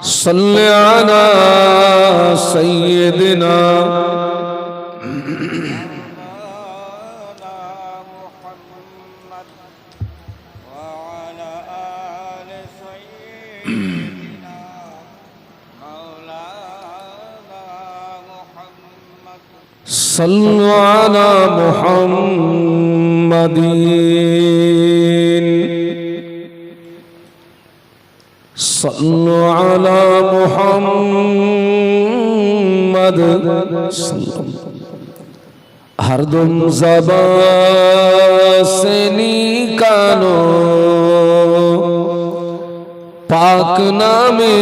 صل على سيدنا صلوا على محمد صلوا على محمد हर दम ज़बान से निकालो पाक नामे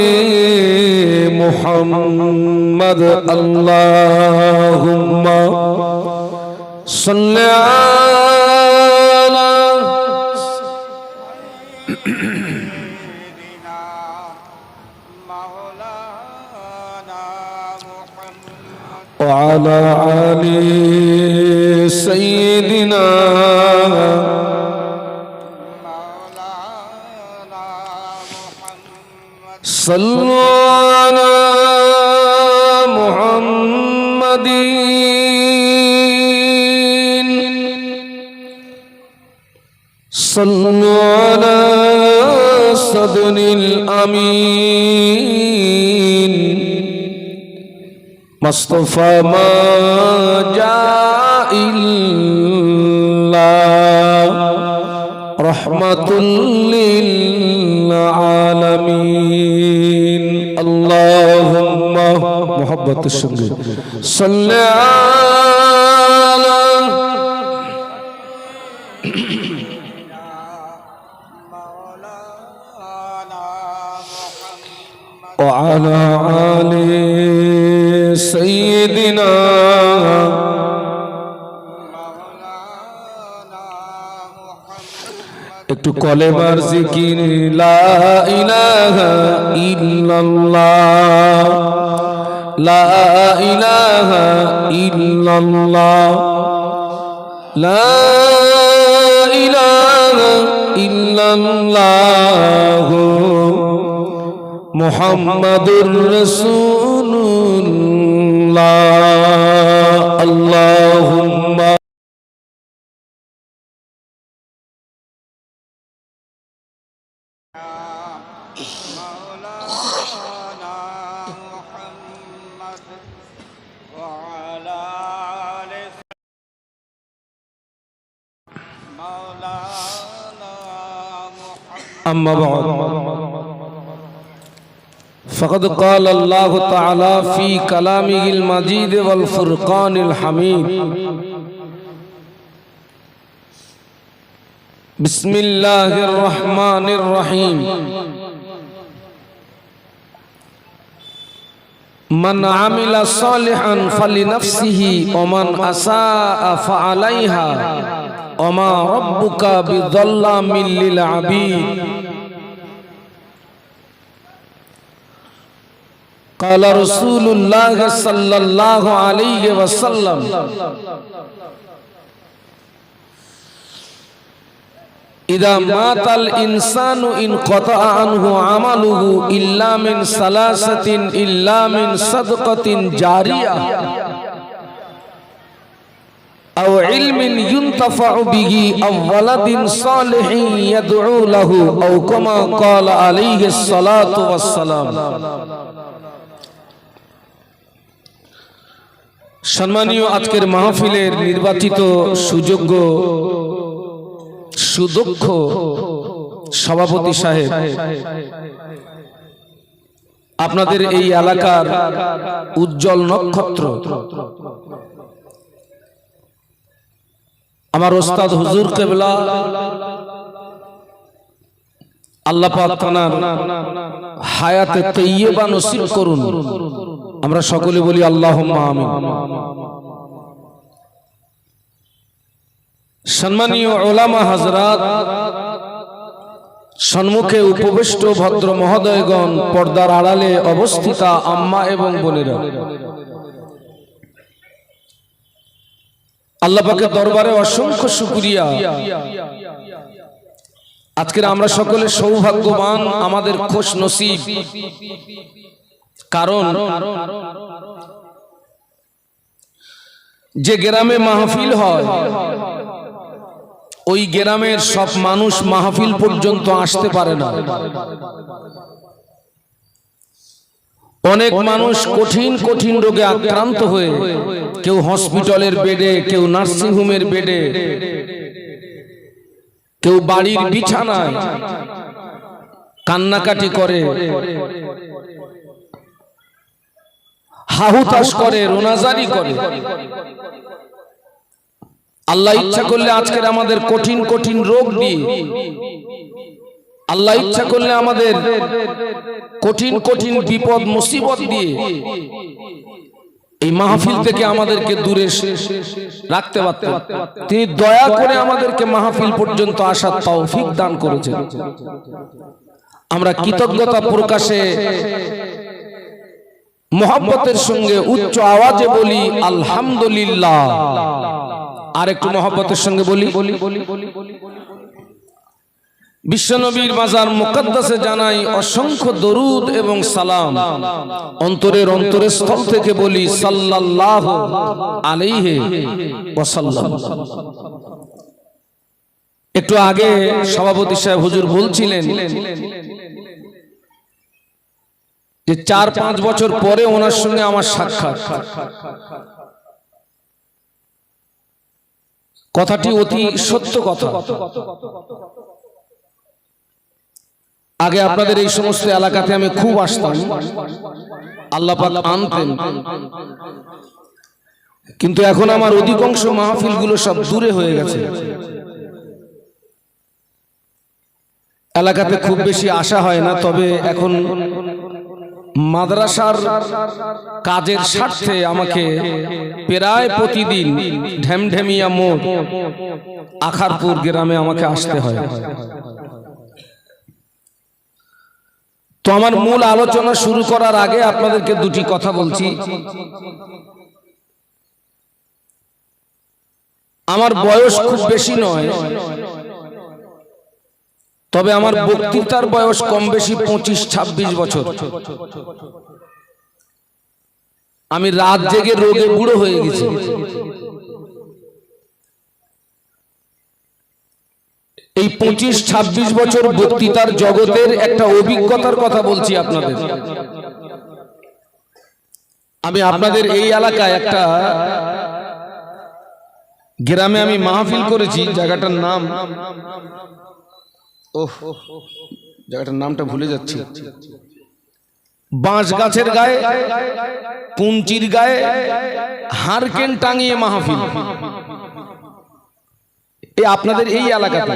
मुहम्मद अल्लाहुम्मा सल्ली अला وعلى آل سيدنا صلوا على محمد صلوا على صدر الأمين मुस्तफा मा जाइल्ला रहमतुल लिल आलमीन अल्लाहुम्मा मोहब्बत संगे सल्ले अला व अला आलि सय्यिदिना একটু কলেমার জিকির লা ইলাহা ইল্লাল্লাহ লা ইলাহা ইল্লাল্লাহ লা ইলাহা ইল্লাল্লাহ মুহাম্মাদুর রাসূলুল্লাহ আল্লাহুম্মা أما بعد فقد قال الله تعالى في كلامه المجيد والفرقان الحميد بسم الله الرحمن الرحيم من عمل صالحا فلنفسه ومن أساء فعليها وما ربك بظلام للعبيد قال رسول الله صلى الله عليه وسلم إذا مات الإنسان انقطع عنه عمله إلا من ثلاثة إلا من صدقة جارية أو علم ينتفع به أو ولد صالح يدعو له أو كما قال عليه الصلاة والسلام সম্মানীয় আজকের মাহফিলের নির্বাচিত সুযোগ্য সুদক্ষ সভাপতি সাহেব, আপনাদের এই এলাকার উজ্জ্বল নক্ষত্র আমার ওস্তাদ হুজুর কেবলা, আল্লাহ পাক তানার হায়াতে তৈয়বা নসিব করুন। আমরা সকলে বলি আল্লাহুম্মা আমিন। সম্মানীয় উলামা হযরত, সম্মুখে উপবিষ্ট ভদ্র মহোদয়গণ, পর্দার আড়ালে অবস্থিতা আম্মা এবং বোনেরা, আল্লাহ পাকের দরবারে অসংখ্য শুকরিয়া আজকের আমরা সকলে সৌভাগ্যবান, আমাদের খুশ নসিব, কারণ যে গ্রামে মাহফিল হয় ওই গ্রামের সব মানুষ মাহফিল পর্যন্ত আসতে পারে না। অনেক মানুষ কঠিন কঠিন রোগে আক্রান্ত হয়ে, কেউ হসপিটালের বেডে, কেউ নার্সিং হোমের বেডে, কেউ বাড়ির বিছানায় কান্নাকাটি করে, হাহুতাশ করে, রোনাজারি করে। আল্লাহ ইচ্ছা করলে আজকের আমাদের কঠিন কঠিন রোগ দিয়ে, আল্লাহ ইচ্ছা করলে আমাদের কঠিন কঠিন বিপদ মুসিবত দিয়ে এই মাহফিল থেকে আমাদেরকে দূরে রাখতে পারতেন। তিনি দয়া করে আমাদেরকে মাহফিল পর্যন্ত আসার তৌফিক দান করেছেন। আমরা কৃতজ্ঞতা প্রকাশে মোহাব্বতের সঙ্গে উচ্চ আওয়াজে বলি আলহামদুলিল্লাহ। আর একটু মোহাব্বতের সঙ্গে বলি বিশ্বনবীর মাজার মুকদ্দাসে জানাই অসংখ্য দরুদ এবং সালাম। অন্তরের অন্তরস্থল থেকে বলি সাল্লাল্লাহু আলাইহি ওয়াসাল্লাম। একটু আগে সভাপতি সাহেব হুজুর বলছিলেন যে 4-5 বছর পরে ওনার সঙ্গে আমার সাক্ষাৎ। কথাটি অতি সত্য কথা। আগে আপনাদের এই সমস্ত এলাকাতে আমি খুব আসতাম, আল্লাহ পাক আনতেন, কিন্তু এখন আমার অধিকাংশ মাহফিলগুলো সব দূরে হয়ে গেছে। এলাকাতে খুব বেশি আসা হয় না। তবে এখন মাদ্রাসার কাজের স্বার্থে আমাকে প্রায় প্রতিদিন ঢেমঢেমিয়া মোড় আখারপুর গ্রামে আমাকে আসতে হয়। তো আমার মূল আলোচনা শুরু করার আগে আপনাদেরকে দুটি কথা বলছি। আমার বয়স খুব বেশি নয়, তবে আমার বক্তৃতার বয়স কম বেশি 25-26 বছর। আমি রাত জেগে রোগে বুড়ো হয়ে গেছি। এই 25-26 বছর বক্তৃতার জগতের একটা অভিজ্ঞতার কথা বলছি আপনাদের। আমি আপনাদের এই এলাকায় একটা গ্রামে আমি মাহফিল করেছি। জায়গাটার নাম, জায়গাটার নামটা ভুলে যাচ্ছি, বাঁশ গাছের গায়ে, পুঞ্চির গায়ে হারকেন টাঙিয়ে মাহফিল। আপনাদের এই এলাকাতে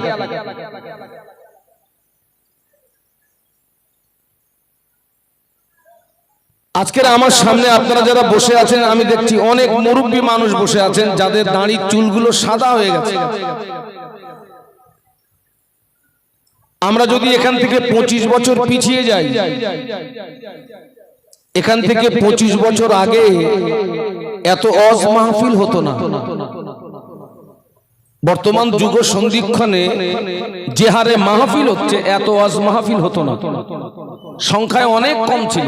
আজকের আমার সামনে আপনারা যারা বসে আছেন, আমি দেখছি অনেক মুরব্বী মানুষ বসে আছেন যাদের দাড়ির চুলগুলো সাদা হয়ে গেছে। আমরা যদি এখান থেকে 25 বছর পিছিয়ে যাই, এখান থেকে 25 বছর আগে এত ওয়াজ মাহফিল হতো না। বর্তমান যুগ সন্ধিক্ষণে যে হারে মাহফিল হচ্ছে, এত ওয়াজ মাহফিল হতো না, সংখ্যায় অনেক কম ছিল।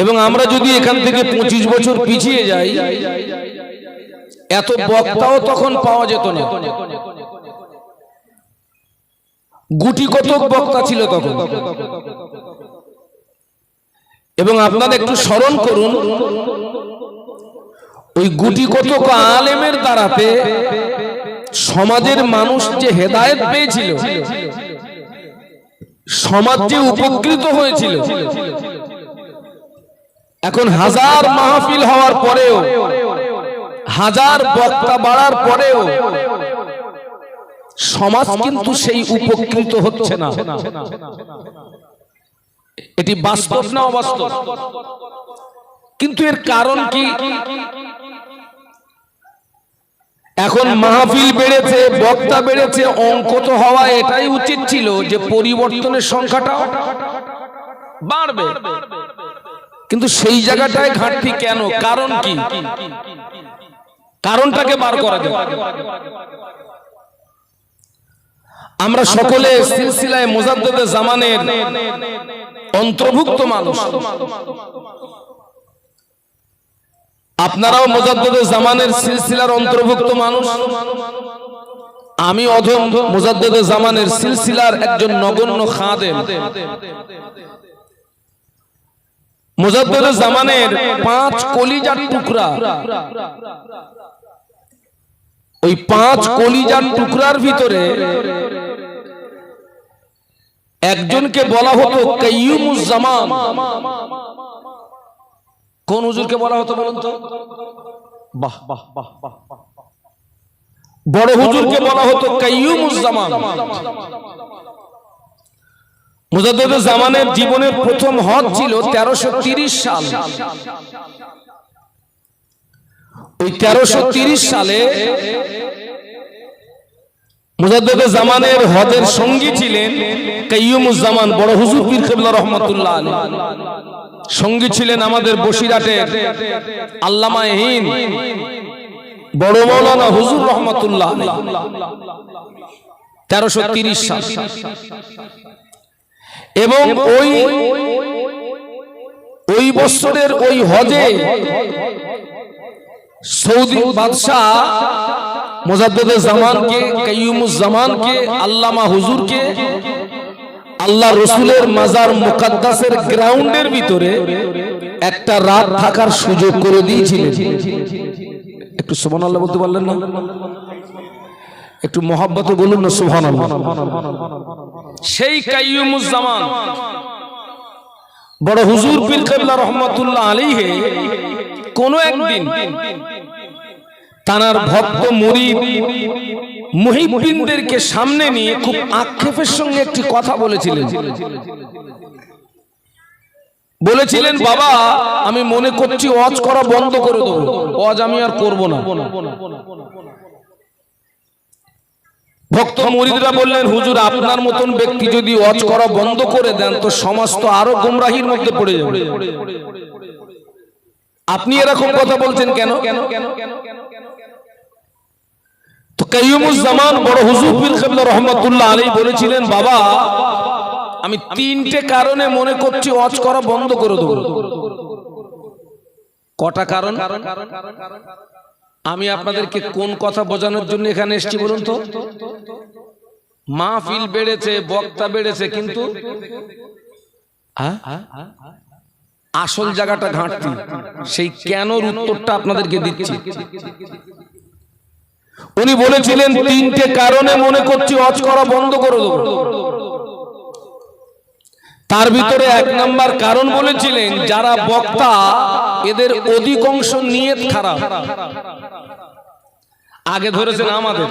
এবং আমরা যদি এখান থেকে 25 বছর পিছিয়ে যাই, এত বক্তাও তখন পাওয়া যেত না। গুটি কতক বক্তা ছিল তখন। এবং আপনারা একটু স্মরণ করুন, ওই গুটি কতক আলেমের দ্বারাতে সমাজের মানুষ যে হেদায়েত পেয়েছিল, সমাজ যে উপকৃত হয়েছিল। এখন হাজার মাহফিল হওয়ার পরেও, হাজার বক্তা বাড়ার পরেও সমাজ কিন্তু সেই উপকৃত হচ্ছে না। এটি বাস্তব না অবাস্তব? কিন্তু এর কারণ কি? এখন মাহফিল বেড়েছে, বক্তা বেড়েছে, অঙ্ক তো হওয়া এটাই উচিত ছিল যে পরিবর্তনের সংখ্যাটা বাড়বে, কিন্তু সেই জায়গাটায় ঘাটতি কেন? কারণ কি? কারণটাকে বার করা যায়। আমরা সকলে সিলসিলায়ে মুজাদ্দেদে জামানের অন্তর্ভুক্ত মানুষ। আপনারাও মুজাদ্দেদে জামানের সিলসিলার অন্তর্ভুক্ত মানুষ। আমি অধম মুজাদ্দেদে জামানের সিলসিলার একজন নগণ্য খাদেম। মুজাদ্দেদে জামানের 5 কলিজার টুকরা, ওই 5 কলিজার টুকরার ভিতরে একজনকে বলা হতো কাইয়ুমুজ জামান। কোন হুজুরকে বলা হতো বলুন তো? বাহ বাহ বাহ বাহ, বড় হুজুরকে বলা হতো কাইয়ুমুজ জামান। মুজাদ্দেদে জামানের জীবনের প্রথম হজ ছিল 1330 সাল। ওই 1330 সালে মুজাদ্দেদে জামানের হজের সঙ্গী ছিলেন কাইয়ুমুজ জামান, বড় হুজুর পীর কেবলা রহমাতুল্লাহ আলাইহি। সঙ্গী ছিলেন আমাদের বসিরহাটের আল্লামা হিন্দ বড় মাওলানা হুজুর রহমাতুল্লাহ আলাইহি। 1330 সাল। এবং ওই বছরের ওই হজে সৌদি বাদশাহ মুজাদ্দেদে জামানকে, কাইয়ুমুজ জামানকে, আল্লামা হুজুরকে আল্লাহ রসুলের মাজার মুকাদ্দাসের গ্রাউন্ডের ভিতরে একটা রাত থাকার সুযোগ করে দিয়েছিলেন। একটু সুবহানাল্লাহ বলতে পারলেন না? একটু মহব্বতে বলুন না সুবহানাল্লাহ। সেই কাইয়ুমুজ জামান বড় হুজুর পীর কেবলা রহমাতুল্লাহ আলাইহি কোন একদিন তার ভক্ত মুরিদ মুহিব্বিনদেরকে সামনে নিয়ে খুব আক্ষেপের সঙ্গে একটি কথা বলেছিলেন, বাবা আমি মনে করছি ওয়াজ করা বন্ধ করে দেবো, ওয়াজ আমি আর করব না। ভক্ত মুরিদরা বললেন, হুজুর আপনার মতন ব্যক্তি যদি ওয়াজ করা বন্ধ করে দেন তো সমাজ তো আরো গোমরাহির মধ্যে পড়ে যাবে। আপনি এরকম কথা বলছেন কেন? তো কাইয়ুমুজ জামান বড় হুজুর পীর কেবলা রহমাতুল্লাহ আলাইহি বলেছিলেন, বাবা আমি 3টে কারণে মনে করছি ওয়াজ করা বন্ধ করে দেব। কটা কারণ? আমি আপনাদেরকে কোন কথা বোঝানোর জন্য এখানে এসেছি বলুন তো? মাহফিল বেড়েছে, বক্তা বেড়েছে, কিন্তু আসল জায়গাটা ঘাটতি। সেই কেনর উত্তরটা আপনাদেরকে দিচ্ছি। উনি বলেছিলেন 3টে কারণে মনে করছি ওয়াজ করা বন্ধ করে দেব। তার ভিতরে 1 নাম্বার কারণ বলেছিলেন, যারা বক্তা এদের অধিকাংশ নিয়ত খারাপ। আগে ধরেছেন আমাদের।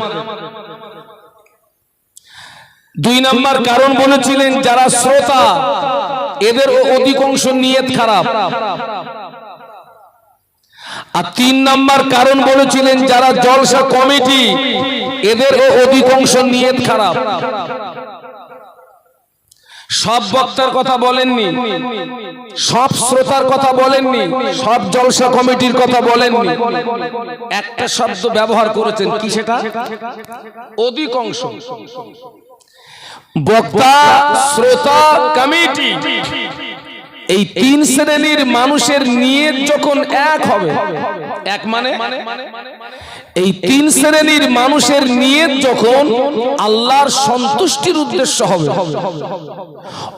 2 নাম্বার কারণ বলেছিলেন, যারা শ্রোতা এদের অধিকাংশ নিয়ত খারাপ। আর 3 নাম্বার কারণ বলেছিলেন, যারা জলসা কমিটি এদের অধিকাংশ নিয়ত খারাপ। সব বক্তার কথা বলেননি, সব শ্রোতার কথা বলেননি, সব জলসা কমিটির কথা বলেননি। একটা শব্দ ব্যবহার করেছেন, কি সেটা? অধিকাংশ। বক্তা, শ্রোতা, কমিটি, এই 3 শ্রেণীর মানুষের নিয়ত যখন এক হবে, এক মানে এই 3 শ্রেণীর মানুষের নিয়ত যখন আল্লাহর সন্তুষ্টির উদ্দেশ্য হবে,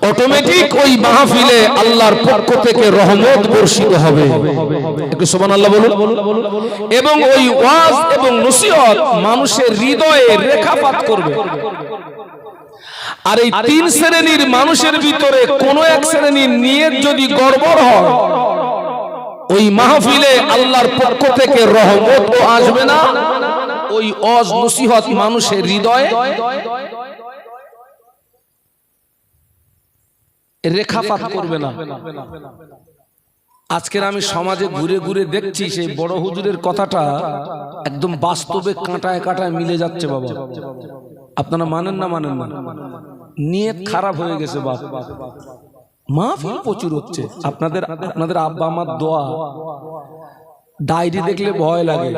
অটোমেটিক ওই মাহফিলে আল্লাহর পক্ষ থেকে রহমত বর্ষিত হবে। একটু সুবহানাল্লাহ বলুন। এবং ওই ওয়াজ এবং নসিহত মানুষের হৃদয়ে রেখাপাত করবে। আর এই 3 শ্রেণীর মানুষের ভিতরে কোন এক শ্রেণীর নিয়ত যদি গড়বড় হয়, ওই মাহফিলে আল্লাহর পক্ষ থেকে রহমত আসবে না, ওই ওয়াজ নসিহত মানুষের হৃদয়ে রেখাপাত করবে না। আজকের আমি সমাজে ঘুরে ঘুরে দেখছি সেই বড় হুজুরের কথাটা একদম বাস্তবে কাঁটায় কাঁটায় মিলে যাচ্ছে। বাবা আপনারা মানেন না? মানেন না? নিয়ত খারাপ হয়ে গেছে। বাপ মাহফিল প্রচুর হচ্ছে। আপনাদের আব্বা আমার দোয়া, ডায়েরি দেখলে ভয় লাগে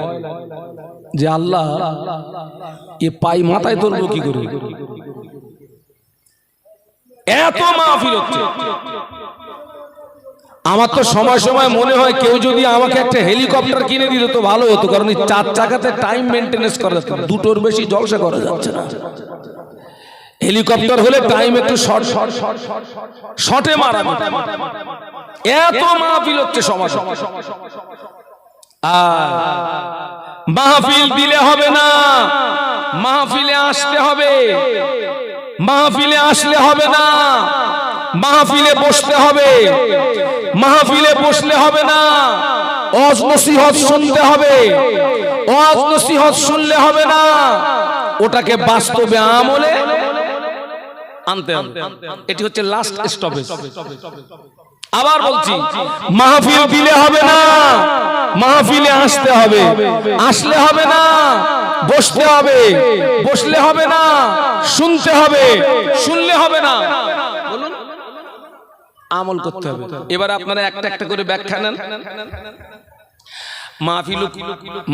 যে আল্লাহ এ পাই মাথায় তুলবো কি করে। এত মাহফিল হচ্ছে। আমার তো সময় সময় মনে হয় কেউ যদি আমাকে একটা হেলিকপ্টার কিনে দিত তো ভালো হতো, কারণ এই 4 চাকাতে টাইম মেনটেনেন্স করা যাচ্ছে না, দুটোর বেশি জলসা করা যাচ্ছে না। হেলিকপ্টার হলে টাইম একটু শর্টে মারা যেত। এত মাহফিল হচ্ছে সমাজ। মাহফিল দিলে হবে না, মাহফিলে আসতে হবে। মাহফিলে আসলে হবে না, মাহফিলে বসতে হবে। মাহফিলে বসলে হবে না, ওয়াজ নসিহত শুনতে হবে। ওয়াজ নসিহত শুনলে হবে না, ওটাকে বাস্তবে আমলে আনতে হবে। এটি হচ্ছে লাস্ট স্টপেজ। আবার বলছি, মাহফিল দিলে হবে না, মাহফিলে আসতে হবে। আসলে হবে না, বসতে হবে। বসলে হবে না, শুনতে হবে। শুনলে হবে না, বলুন, আমল করতে হবে। এবার আপনারা একটা একটা করে ব্যাখ্যা নেন।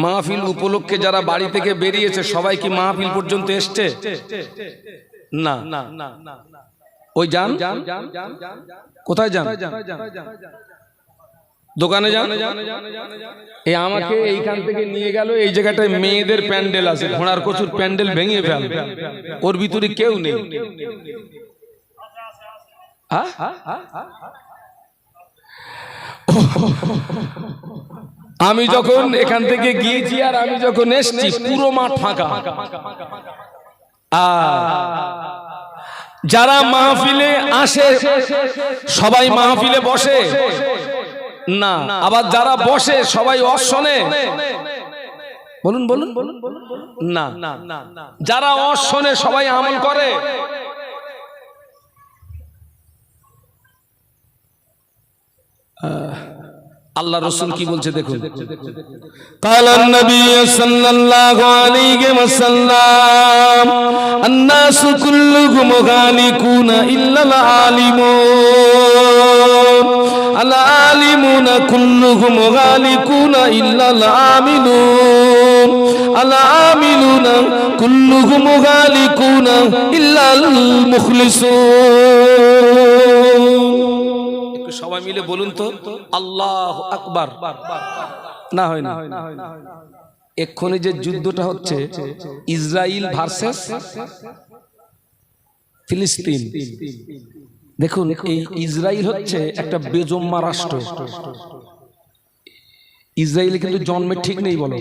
মাহফিল উপলক্ষে যারা বাড়ি থেকে বেরিয়েছে সবাই কি মাহফিল পর্যন্ত এসছে? না। ওই যান, কোথায় যান? দোকানে যান। এই আমাকে এইখান থেকে নিয়ে গেল, এই জায়গাটায় মেয়েদের প্যান্ডেল আছে, ঘোড়ার কচুর প্যান্ডেল ভেঙে ফেল, ওর ভিতরে কেউ নেই। আমি যখন এখান থেকে গিয়েছি আর আমি যখন এসছি পুরো মাঠ ফাঁকা। যারা মাহফিলে আসে সবাই মাহফিলে বসে না, আবার যারা বসে সবাই ওয়াজ শোনে। বলুন বলুন না। যারা ওয়াজ শোনে সবাই আমল করে। আল্লাহ রাসূল কি বলছে দেখুন। কালান নবী সাল্লাল্লাহু আলাইহি ওয়াসাল্লাম আন-নাসু কুল্লুহুম গালিকুনা ইল্লাল আলিমুন আল-আলিমুনা কুল্লুহুম গালিকুনা ইল্লাল আমিলুন আল-আমিলুনা কুল্লুহুম গালিকুনা ইল্লাল মুখলিসুন। সবাই মিলে বলুন তো আল্লাহু আকবার। না হয় না। এক্ষুনি যে যুদ্ধটা হচ্ছে ইসরায়েল ভার্সেস ফিলিস্তিন, দেখুন এই ইসরায়েল হচ্ছে একটা বেজম্মা রাষ্ট্র। ইসরায়েল কিন্তু জন্মের ঠিক নেই বলো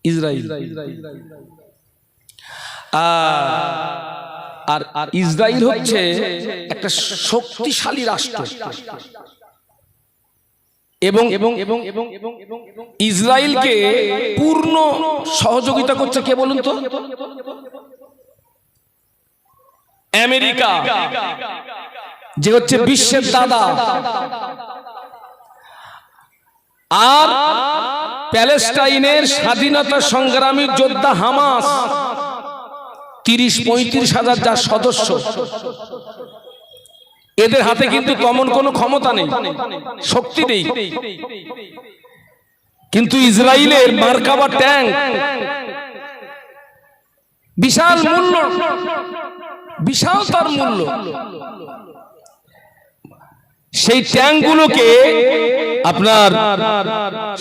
ইসরায়েল। আর ইসরায়েল হচ্ছে একটা শক্তিশালী রাষ্ট্র, এবং ইসরায়েলকে পূর্ণ সহযোগিতা করছে কে বলুন তো? আমেরিকা, যে হচ্ছে বিশ্বের দাদা। আর প্যালেস্টাইনের স্বাধীনতা সংগ্রামী যোদ্ধা হামাস 30-35 হাজার যার সদস্য, এদের হাতে কিন্তু তেমন কোনো ক্ষমতা নেই, শক্তি নেই। কিন্তু ইসরায়েলের মার্কাবা ট্যাঙ্ক, বিশাল মূল্য, বিশাল তার মূল্য। সেই ট্যাঙ্কগুলোকে আপনার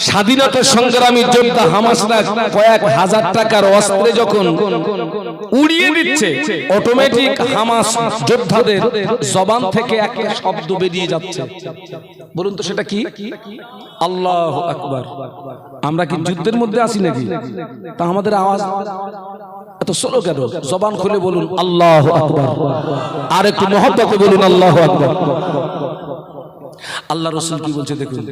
স্বাধীনতা সংগ্রামী যোদ্ধা হামাসরা কয়েক হাজার টাকার অস্ত্রে যখন উড়িয়ে দিচ্ছে, অটোমেটিক হামাস যোদ্ধাদের জবান থেকে একটা শব্দ বেরিয়ে যাচ্ছে। বলুন তো সেটা কি? আল্লাহু আকবার। আমরা কি যুদ্ধের মধ্যে আছি নাকি? তা আমাদের আওয়াজ এত স্লো কেন? জবান খুলে বলুন আল্লাহু আকবার। আর একটু মহব্বতে বলুন আল্লাহু আকবার। আল্লাহ রাসূল কি বলছে দেখুন।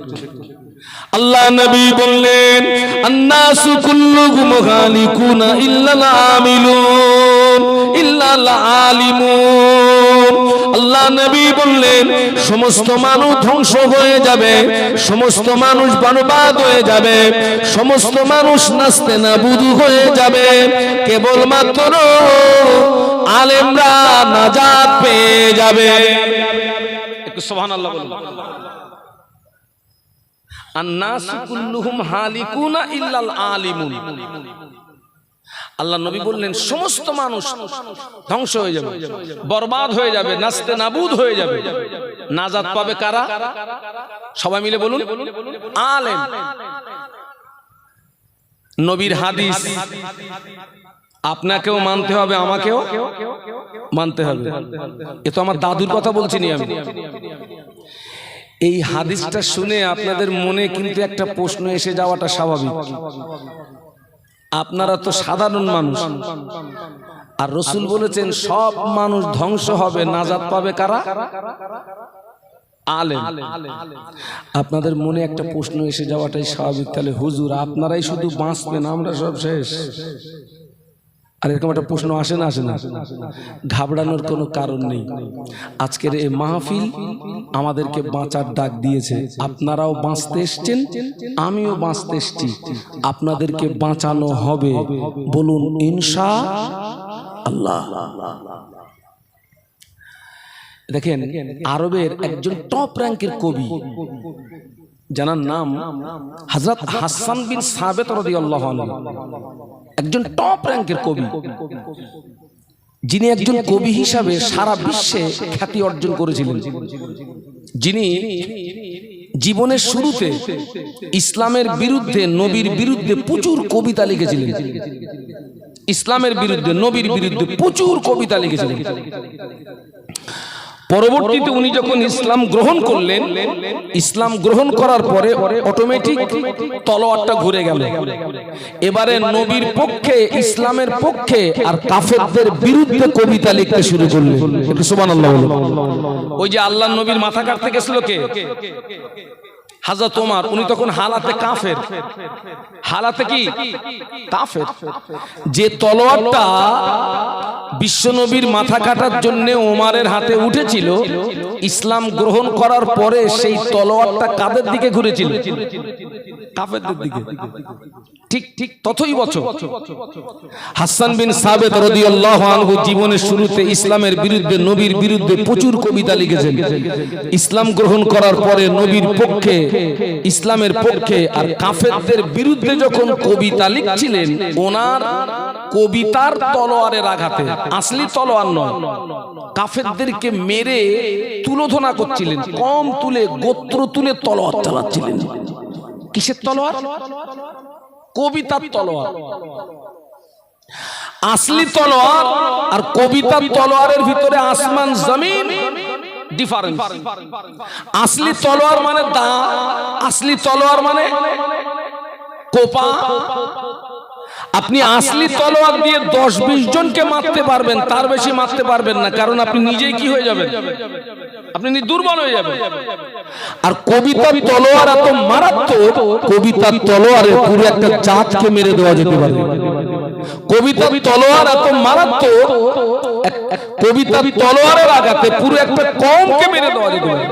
আল্লাহ নবী বললেন আন-নাসু কুল্লুহুম গালিকুনা ইল্লাল আমিলুন ইল্লাল আলিমুন। আল্লাহ নবী বললেন সমস্ত মানুষ ধ্বংস হয়ে যাবে, সমস্ত মানুষ বরবাদ হয়ে যাবে, সমস্ত মানুষ নাস্তে নাবুদ হয়ে যাবে, কেবলমাত্র আলেমরা নাজাত পেয়ে যাবে। একটু সুবহানাল্লাহ বলুন। আন-নাসু কুল্লুহুম হালিকুনা ইল্লাল আলিমুন। আল্লাহ নবী বললেন সমস্ত মানুষ ধ্বংস হয়ে যাবে, বরবাদ হয়ে যাবে, নাস্তে নাবুদ হয়ে যাবে। নাজাত পাবে কারা? সবাই মিলে বলুন, আলেম। নবীর হাদিস আপনাকেও মানতে হবে, আমাকেও মানতে হবে। এ তো আমার দাদুর কথা বলছি নি আমি। এই হাদিসটা শুনে আপনাদের মনে কিন্তু একটা প্রশ্ন এসে যাওয়াটা স্বাভাবিক। আপনারা তো সাধারণ মানুষ, আর রাসূল বলেছেন সব মানুষ ধ্বংস হবে, নাজাত পাবে কারা? আলেম। আপনাদের মনে একটা প্রশ্ন এসে যাওয়াটাই স্বাভাবিক, তাহলে হুজুর আপনারাই শুধু বাঁচবেন, আমরা সব শেষ? আর এরকম একটা প্রশ্ন আসে না? আসে না? ঘাবড়ানোর কোনো কারণ নেই। আজকের এই মাহফিল আমাদেরকে বাঁচার ডাক দিয়েছে। আপনারাও বাঁচতে এসছেন, আমিও বাঁচতে এসছি, আপনাদেরকে বাঁচানো হবে। বলুন ইনশাআল্লাহ। দেখেন, আরবের একজন টপ র্যাঙ্কের কবি, যার নাম হযরত হাসান বিন সাবিত রাদিয়াল্লাহু আনহু, একজন টপ র্যাঙ্কের কবি, যিনি একজন কবি হিসাবে সারা বিশ্বে খ্যাতি অর্জন করেছিলেন, যিনি জীবনের শুরুতে ইসলামের বিরুদ্ধে, নবীর বিরুদ্ধে প্রচুর কবিতা লিখেছিলেন। ইসলামের বিরুদ্ধে, নবীর বিরুদ্ধে প্রচুর কবিতা লিখেছিলেন। পরবর্তীতে উনি যখন ইসলাম গ্রহণ করলেন, ইসলাম গ্রহণ করার পরে অটোমেটিক তলোয়ারটা ঘুরে গেল। এবারে নবীর পক্ষে, ইসলামের পক্ষে আর কাফেরদের বিরুদ্ধে কবিতা লিখতে শুরু করলেন। একটু সুবহানাল্লাহ বলুন। ওই যে আল্লাহর নবীর মাথা কাটতে গেছিল কে? হযরত ওমর। উনি তখন হালাতে কাফের। হালাতে কি? কাফের। যে তলোয়ারটা বিশ্বনবীর মাথা কাটার জন্য ওমরের হাতে উঠেছিল, ইসলাম গ্রহণ করার পরে সেই তলোয়ারটা কাদের দিকে ঘুরেছিল? কাফেরদের দিকে। ঠিক ঠিক ততই বছর হাসান বিন সাবিত রাদিয়াল্লাহু আনহু জীবনের শুরুতে ইসলামের বিরুদ্ধে, নবীর বিরুদ্ধে প্রচুর কবিতা লিখেছেন। ইসলাম গ্রহণ করার পরে নবীর পক্ষে, ইসলামের পক্ষে আর কাফেরদের বিরুদ্ধে যখন কবিতা লিখছিলেন, ওনার কবিতার তলোয়ারের আঘাতে, আসলি তলোয়ার নয়, কাফেরদেরকে মেরে তুলোধনা করছিলেন, কম তুলে, গোত্র তুলে তলোয়ার চালাচ্ছিলেন। কিসের তলোয়ার? কবিতার তলোয়ার। আসলি তলোয়ার আর কবিতার তলোয়ারের ভিতরে আসমান জমিন ডিফারেন্স। আসলি তলোয়ার মানে দা, আসলি তলোয়ার মানে কোপা। আপনি আসলি তলোয়ার দিয়ে 10-20 জনকে মারতে পারবেন, তার বেশি মারতে পারবেন না, কারণ আপনি নিজেই কি হয়ে যাবেন? আপনি দুর্বল হয়ে যাবেন। আর কবিতার তলোয়ার এত মারাত্মক, কবিতার তলোয়ারে পুরো একটা জাতকে মেরে দেওয়া যেতে পারে। কবিতার তলোয়ার এত মারাত্মক, কবিতার তলোয়ারের আঘাতে পুরো একটা কওমকে মেরে দেওয়া যেতে পারে।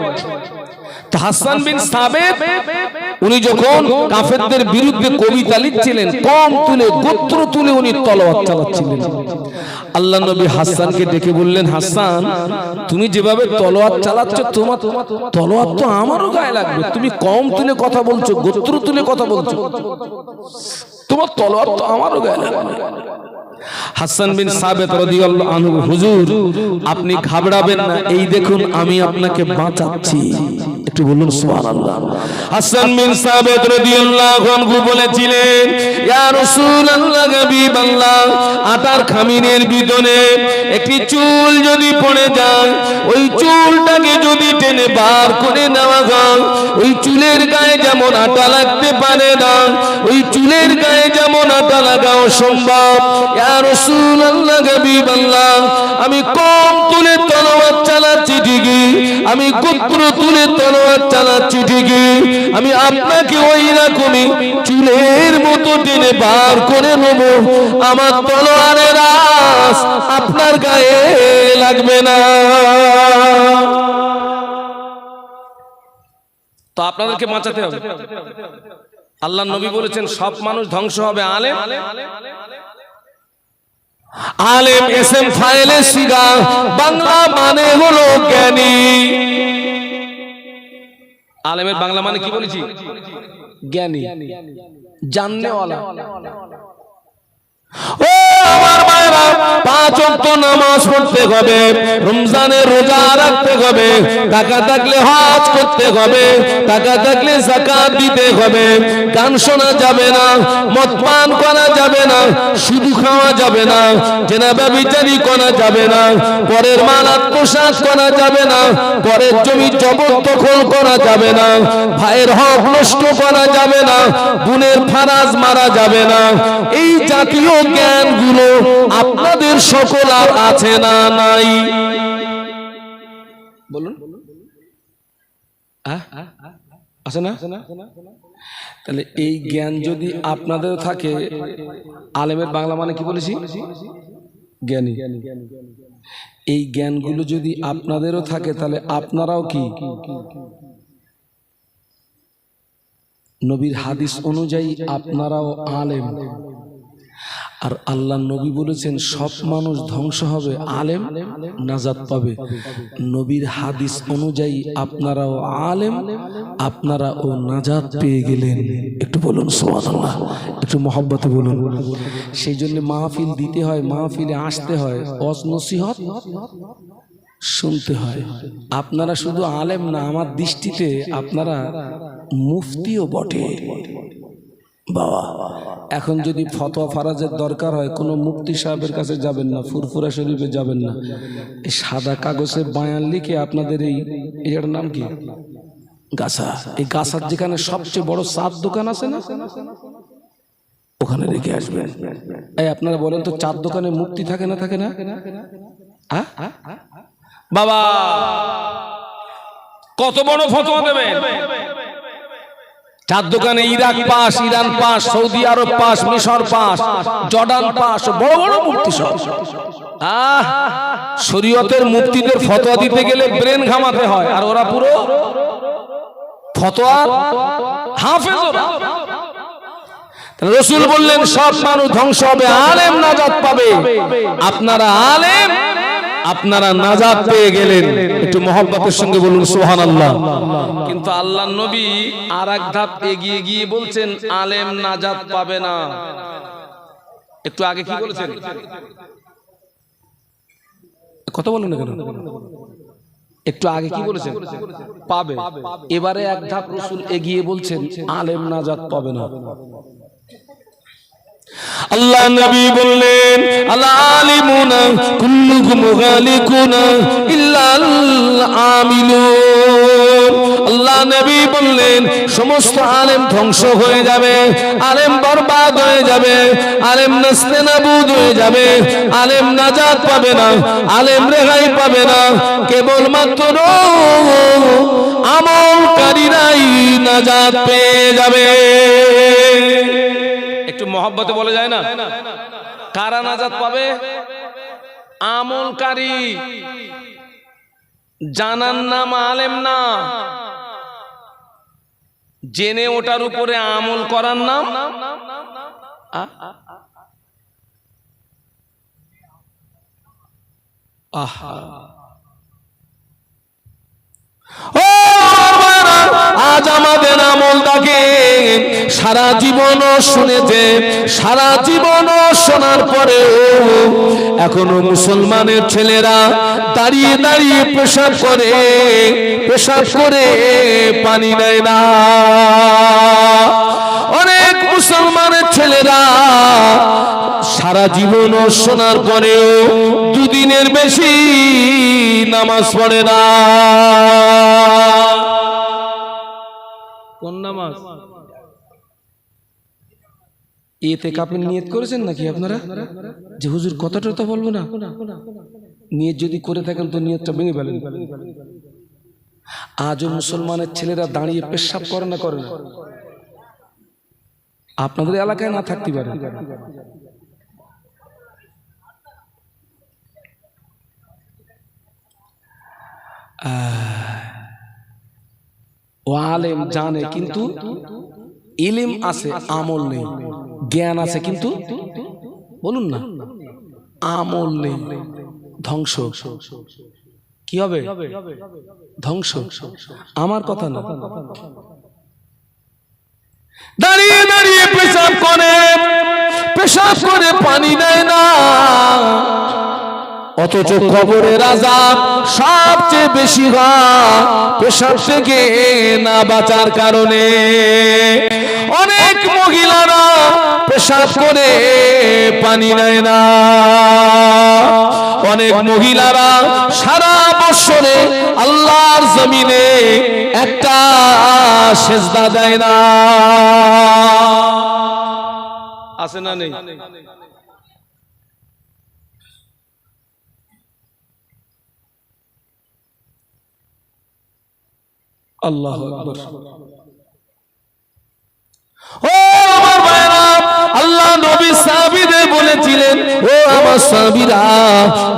হাসান বিন সাবিত উনি যখন কাফেরদের বিরুদ্ধে কবিতা লিখছিলেন, কম তুলে, গোত্র তুলে উনি তলোয়ার চালাচ্ছিলেন। আল্লাহ নবী হাসানকে ডেকে বললেন, হাসান, তুমি যেভাবে তলোয়ার চালাচ্ছ, তোমার তলোয়ার তো আমারও গায়ে লাগবে। তুমি কম তুলে কথা বলছো, গোত্র তুলে কথা বলছো, তোমার তলোয়ার তো আমারও গায়ে লাগবে। হাসান বিন সাবিত রাদিয়াল্লাহু আনহু, হুজুর আপনি ঘাবড়াবেন না, এই দেখুন আমি আপনাকে বাঁচাচ্ছি। একটু বলুন সুবহানাল্লাহ। হাসান বিন সাবিত রাদিয়াল্লাহু আনহু বলেছিলেন, ইয়া রাসূলুল্লাহ, হাবিবাল্লাহ, আটার খামিনের ভিতরে একটি চুল যদি পড়ে যায়, ওই চুলটাকে যদি টেনে বার করে নেওয়া হয়, ওই চুলের গায়ে যেমন আটা লাগতে পারে না, ওই চুলের গায়ে যেমন আটা লাগাও সম্ভব। ইয়া রাসূলুল্লাহ, হাবিবাল্লাহ, আমি কম তুলে তলোয়ার চালাচ্ছি ঠিকই, আমি গোত্র তুলে তলোয়ার চালাচ্ছি ঠিকই, আমি আপনাকে ওই রকমই চুলের মতো টেনে বার করে নেব, আমার তলোয়ারের আঁচ আপনার গায়ে লাগবে না। তো আপনাদেরকে বাঁচাতে হবে। আল্লাহর নবী বলেছেন সব মানুষ ধ্বংস হবে, আলেম আলেম এসএম ফাইলে সিগা, বাংলা মানে হলো জ্ঞানী। আলেমের বাংলা মানে কি বলেছি? জ্ঞানী, জাননেওয়ালা। ও আমার মায়েরা, 5 ওয়াক্ত নামাজ পড়তে হবে, রমজানের রোজা রাখতে হবে, টাকা থাকলে হজ করতে হবে, টাকা থাকলে যাকাত দিতে হবে, গান শোনা যাবে না, মদ পান করা যাবে না, শুধু খাওয়া যাবে না, জেনা ব্যভিচারী করা যাবে না, পরের মাল আত্মসাৎ করা যাবে না, পরের জমি জবরদখল করা যাবে না, ভাইয়ের হক নষ্ট করা যাবে না, বোনের ফারাজ মারা যাবে না। এই জাতীয় জ্ঞানগুলো আপনাদের সকল আর আছে না নাই? বলুন, আছে না? তাহলে এই জ্ঞান যদি আপনাদের থাকে, আলেমের বাংলা মানে কি বলেছি? জ্ঞানী। এই জ্ঞানগুলো যদি আপনাদেরও থাকে, তাহলে আপনারাও কি নবীর হাদিস অনুযায়ী আপনারাও আলেম। আর আল্লাহ নবী বলেছেন সব মানুষ ধ্বংস হবে, আলেম নাজাত পাবে। নবীর হাদিস অনুযায়ী আপনারাও আলেম, আপনারাও নাজাত পেয়ে গেলেন। একটু বলুন সুবহানাল্লাহ, একটু মহব্বতে বলুন। সেই জন্য মাহফিল দিতে হয়, মাহফিলে আসতে হয়, ওয়াজ নসিহত শুনতে হয়। আপনারা শুধু আলেম না, আমার দৃষ্টিতে আপনারা মুফতিও বটে বাবা। এখন যদি ফতোয়া ফারাজের দরকার হয়, কোনো মুফতি সাহেবের কাছে যাবেন না, ফুরফুরা শরীফে যাবেন না, এই সাদা কাগজে বায়ান লিখে আপনাদের এটার নাম কি, গাছা, এই গাছার যেখানে সবচেয়ে বড় চার দোকান আছে না, ওখানে রেখে আসবেন। এই আপনারা বলেন তো, চার দোকানে মুফতি থাকে না, থাকে না বাবা? কত বড় ফতোয়া দেবেন? চার দোকানে Iraq pass, Iran pass, Saudi Arab pass, মিশর পাস, জর্ডান পাস, বড় বড় মুফতি সব। শরীয়তের মুফতিদের ফতোয়া দিতে গেলে ব্রেন ঘামাতে হয়, আর ওরা পুরো ফতোয়া হাফেজ। রাসূল বললেন সব মানুষ ধ্বংস হবে, আলেম নাজাত পাবে। আপনারা আলেম, আপনারা নাজাত পেয়ে গেলেন। একটু মহব্বতের সঙ্গে বলুন সুবহানাল্লাহ। কিন্তু আল্লাহর নবী আর এক ধাপ এগিয়ে গিয়ে বলছেন আলেম নাজাত পাবে না। একটু আগে কি বলেছেন? কথা বলুন না কেন? একটু আগে কি বলেছেন? পাবে। এবারে এক ধাপ রাসূল এগিয়ে বলছেন আলেম নাজাত পাবে না। আল্লাহ নবী বললেন আলা আলিমুনা কুল্লুকুম গালিকুনা ইল্লাল আমিলুন। আল্লাহ নবী বললেন সমস্ত আলেম ধ্বংস হয়ে যাবে, আলেম বরবাদ হয়ে যাবে, আলেম নাস্তেনাবুদ হয়ে যাবে, আলেম নাজাত পাবে না, আলেম রেহাই পাবে না। কেবলমাত্র আমলকারীরাই নাজাত পেয়ে যাবে। একটু মহব্বতে বলে যায় না? কারা নাজাত পাবে? আমলকারী। জানার নাম আলেম না, জেনে ওটার উপরে আমল করার নাম আহা। আজ আমাদের আমলটাকে সারা জীবন শুনেছে, সারা জীবন শোনার পরেও এখনো মুসলমানের ছেলেরা দাঁড়িয়ে দাঁড়িয়ে পেশাব করে, পেশাব করে পানি নেয় না। অনেক মুসলমানের ছেলেরা সারা জীবন শোনার পরেও দুদিনের বেশি নামাজ পড়ে না। কোন নামাজ? ইতিকাফের নিয়ত করেছেন নাকি আপনারা? যে হুজুর কথাটা তো বলবো না, নিয়ত যদি করে থাকেন তো নিয়তটা ভেঙে ফেলেন। আজও মুসলমানের ছেলেরা দাঁড়িয়ে পেশাব করে না, করে না? আপনাদের এলাকায় না থাকতে পারে। ও আলেম জানে কিন্তু ইলম আছে, আমল নেই। জ্ঞান আছে কিন্তু বলুন না আমল নেই। ধ্বংস। কি হবে? ধ্বংস। আমার কথা না। দাঁড়িয়ে দাঁড়িয়ে পেশাব করে, পেশাব করে পানি দেয় না, অথচ কবরের আযাব সবচেয়ে বেশি হয় পেশাব থেকে না বাঁচার কারণে। অনেক মহিলারা পেশাব করে পানি নেয় না, অনেক মহিলারা সারা বছরে আল্লাহর জমিনে একটা সেজদা দেয় না। আছে না নেই? আল্লাহু আকবার। ও আমার ভাইরা, আল্লাহ নবী সাহাবীদের বলেছিলেন, ও আমার সাহাবীরা,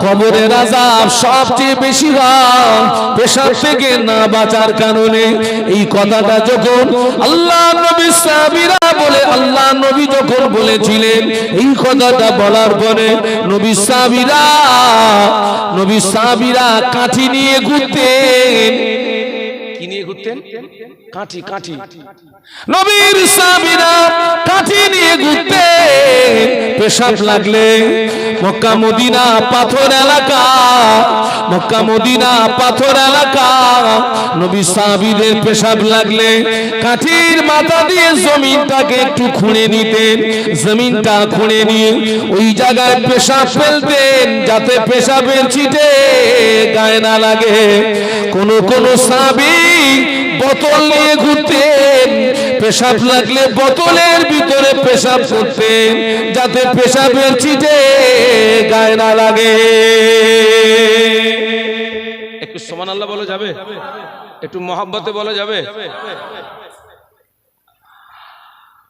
কবরের আযাব সবচেয়ে বেশি হয় পেশাব থেকে না বাঁচার কারণে। এই কথাটা যখন আল্লাহ নবী সাহাবীরা বলে, আল্লাহ নবী যখন বলেছিলেন, এই কথাটা বলার পরে নবী সাহাবীরা কাঠি নিয়ে ঘুরতেন। কি নিয়ে ঘুরতেন? কাঠি। নবীর সাহাবীরা কাঠি নিয়ে ঘুরতেন। পেশাব লাগলে মক্কা মদিনা পাথর এলাকা, নবী সাহাবীদের পেশাব লাগলে কাঠির মাথা দিয়ে জমিনটাকে একটু খুঁড়ে নিতেন। জমিনটা খুঁড়ে নিয়ে ওই জায়গায় পেশাব ফেলতেন, যাতে পেশাবের ছিটে গায়ে না লাগে। কোন সাহাবী বোতল নিয়ে ঘুরতেন, পেশাব লাগলে বোতলের ভিতরে পেশাব করতেন, যাতে পেশাবের ছিটে গায়ে না লাগে। একটু সুবহানাল্লাহ বলা যাবে? একটু মহব্বতে বলা যাবে?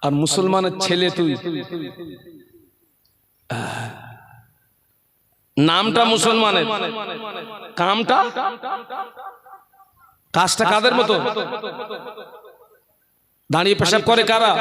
আর মুসলমানের ছেলে তুই, নামটা মুসলমানের, কামটা কাজটা কাদের মতো? দাঁড়িয়ে পেশাব করে কারা?